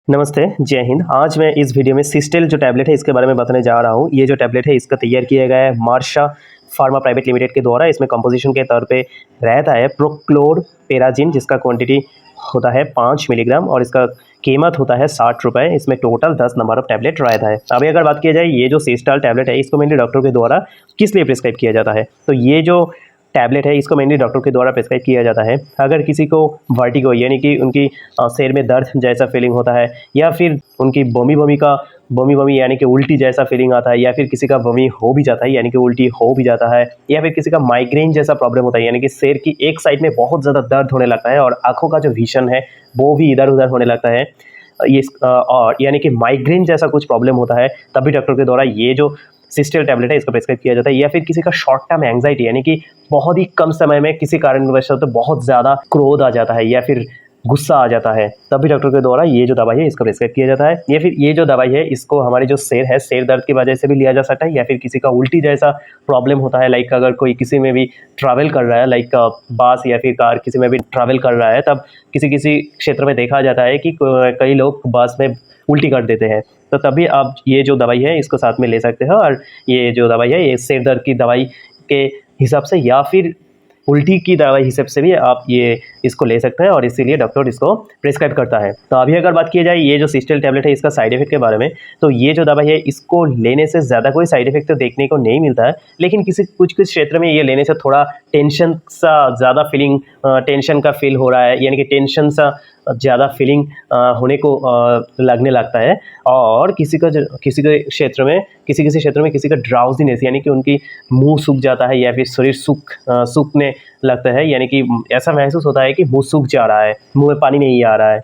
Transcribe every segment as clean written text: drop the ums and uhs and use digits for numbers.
नमस्ते, जय हिंद। आज मैं इस वीडियो में सिस्टेल जो टैबलेट है इसके बारे में बताने जा रहा हूँ। ये जो टैबलेट है इसका तैयार किया गया है मार्शा फार्मा प्राइवेट लिमिटेड के द्वारा। इसमें कंपोजिशन के तौर पे रहता है प्रोक्लोरपेराजिन, जिसका क्वांटिटी होता है 5 मिलीग्राम और इसका कीमत होता है 60 रुपये। इसमें टोटल 10 नंबर ऑफ टैबलेट रहता है। अभी अगर बात किया जाए ये जो सिस्टाल टैबलेट है इसको मेनली डॉक्टर के द्वारा किस लिए प्रिस्क्राइब किया जाता है, तो ये जो टैबलेट है इसको मेनली डॉक्टर के द्वारा प्रिस्क्राइब किया जाता है अगर किसी को वर्टिगो यानी कि उनकी सिर में दर्द जैसा फीलिंग होता है, या फिर उनकी बमी यानी कि उल्टी जैसा फीलिंग आता है, या फिर किसी का बमी हो भी जाता है यानी कि उल्टी हो भी जाता है, या फिर किसी का माइग्रेन जैसा प्रॉब्लम होता है यानी कि सिर की एक साइड में बहुत ज़्यादा दर्द होने लगता है और आँखों का जो विजन है वो भी इधर उधर होने लगता है। ये और यानी कि माइग्रेन जैसा कुछ प्रॉब्लम होता है, तभी डॉक्टर के द्वारा ये जो सिस्टेल टैबलेट है इसका प्रिस्क्राइब किया जाता है। या फिर किसी का शॉर्ट टर्म एंग्जाइटी यानी कि बहुत ही कम समय में किसी कारणवश तो बहुत ज़्यादा क्रोध आ जाता है या फिर गुस्सा आ जाता है, तभी डॉक्टर के द्वारा ये जो दवाई है इसका प्रिस्क्राइब किया जाता है। या फिर ये जो दवाई है इसको हमारी जो सिर है, सिर दर्द की वजह से भी लिया जा सकता है, या फिर किसी का उल्टी जैसा प्रॉब्लम होता है, लाइक अगर कोई किसी में भी ट्रैवल कर रहा है, लाइक बस या फिर कार किसी में भी ट्रैवल कर रहा है, तब किसी किसी क्षेत्र में देखा जाता है कि कई लोग बस में उल्टी कर देते हैं, तो तभी आप ये जो दवाई है इसको साथ में ले सकते हो। और ये जो दवाई है ये सिर दर्द की दवाई के हिसाब से या फिर उल्टी की दवाई हिसाब से भी आप ये इसको ले सकते हैं, और इसीलिए डॉक्टर इसको प्रिस्क्राइब करता है। तो अभी अगर बात की जाए ये जो सिस्टेल टैबलेट है इसका साइड इफेक्ट के बारे में, तो ये जो दवाई है इसको लेने से ज़्यादा कोई साइड इफेक्ट तो देखने को नहीं मिलता है, लेकिन कुछ कुछ क्षेत्र में ये लेने से थोड़ा टेंशन सा ज़्यादा फीलिंग, टेंशन का फील हो रहा है, यानी कि टेंशन सा ज़्यादा फीलिंग होने को लगने लगता है। और किसी के क्षेत्र में किसी का ड्राउजीनेस यानी कि उनकी मुंह सूख जाता है या फिर शरीर सूखने लगता है, यानी कि ऐसा महसूस होता है कि मुंह सूख जा रहा है, मुंह में पानी नहीं आ रहा है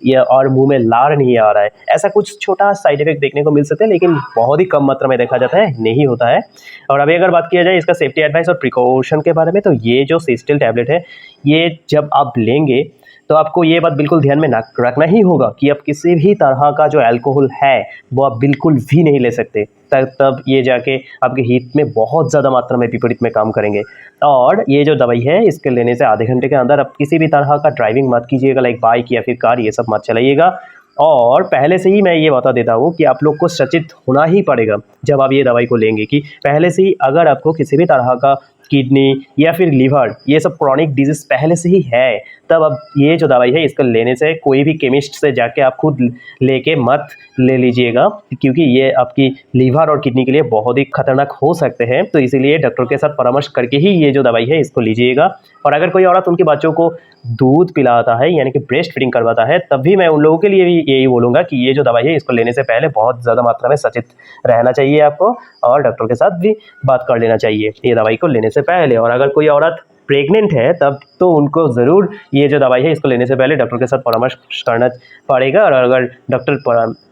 या और मुंह में लार नहीं आ रहा है। ऐसा कुछ छोटा साइड इफेक्ट देखने को मिल सकता है, लेकिन बहुत ही कम मात्रा में देखा जाता है, नहीं होता है। और अभी अगर बात किया जाए इसका सेफ्टी एडवाइस और प्रिकॉशन के बारे में, तो ये जो सिस्टेल टैबलेट है ये जब आप लेंगे तो आपको ये बात बिल्कुल ध्यान में रखना ही होगा कि आप किसी भी तरह का जो अल्कोहल है वो आप बिल्कुल भी नहीं ले सकते, तब ये जाके आपके हित में बहुत ज़्यादा मात्रा में विपरीत में काम करेंगे। और ये जो दवाई है इसके लेने से आधे घंटे के अंदर आप किसी भी तरह का ड्राइविंग मत कीजिएगा, लाइक बाइक या फिर कार, ये सब मत चलाइएगा। और पहले से ही मैं ये बता देता हूँ कि आप लोग को सचेत होना ही पड़ेगा जब आप ये दवाई को लेंगे, कि पहले से ही अगर आपको किसी भी तरह का किडनी या फिर लीवर ये सब क्रॉनिक डिजीज पहले से ही है, तब अब ये जो दवाई है इसको लेने से कोई भी केमिस्ट से जाके आप खुद लेके मत ले लीजिएगा, क्योंकि ये आपकी लीवर और किडनी के लिए बहुत ही खतरनाक हो सकते हैं। तो इसीलिए डॉक्टर के साथ परामर्श करके ही ये जो दवाई है इसको लीजिएगा। और अगर कोई औरत उनके बच्चों को दूध पिलाता है यानी कि ब्रेस्ट फीडिंग करवाता है, तब भी मैं उन लोगों के लिए भी यही बोलूँगा कि ये जो दवाई है इसको लेने से पहले बहुत ज़्यादा मात्रा में सचेत रहना चाहिए आपको, और डॉक्टर के साथ भी बात कर लेना चाहिए ये दवाई को लेने से पहले। और अगर कोई औरत प्रेग्नेंट है तब तो उनको ज़रूर ये जो दवाई है इसको लेने से पहले डॉक्टर के साथ परामर्श करना पड़ेगा, और अगर डॉक्टर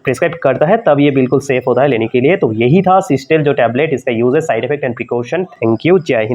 प्रिस्क्राइब करता है तब ये बिल्कुल सेफ होता है लेने के लिए। तो यही था सिस्टेल जो टैबलेट, इसका यूज़ है, side effect and precaution. Thank you, जय हिंद।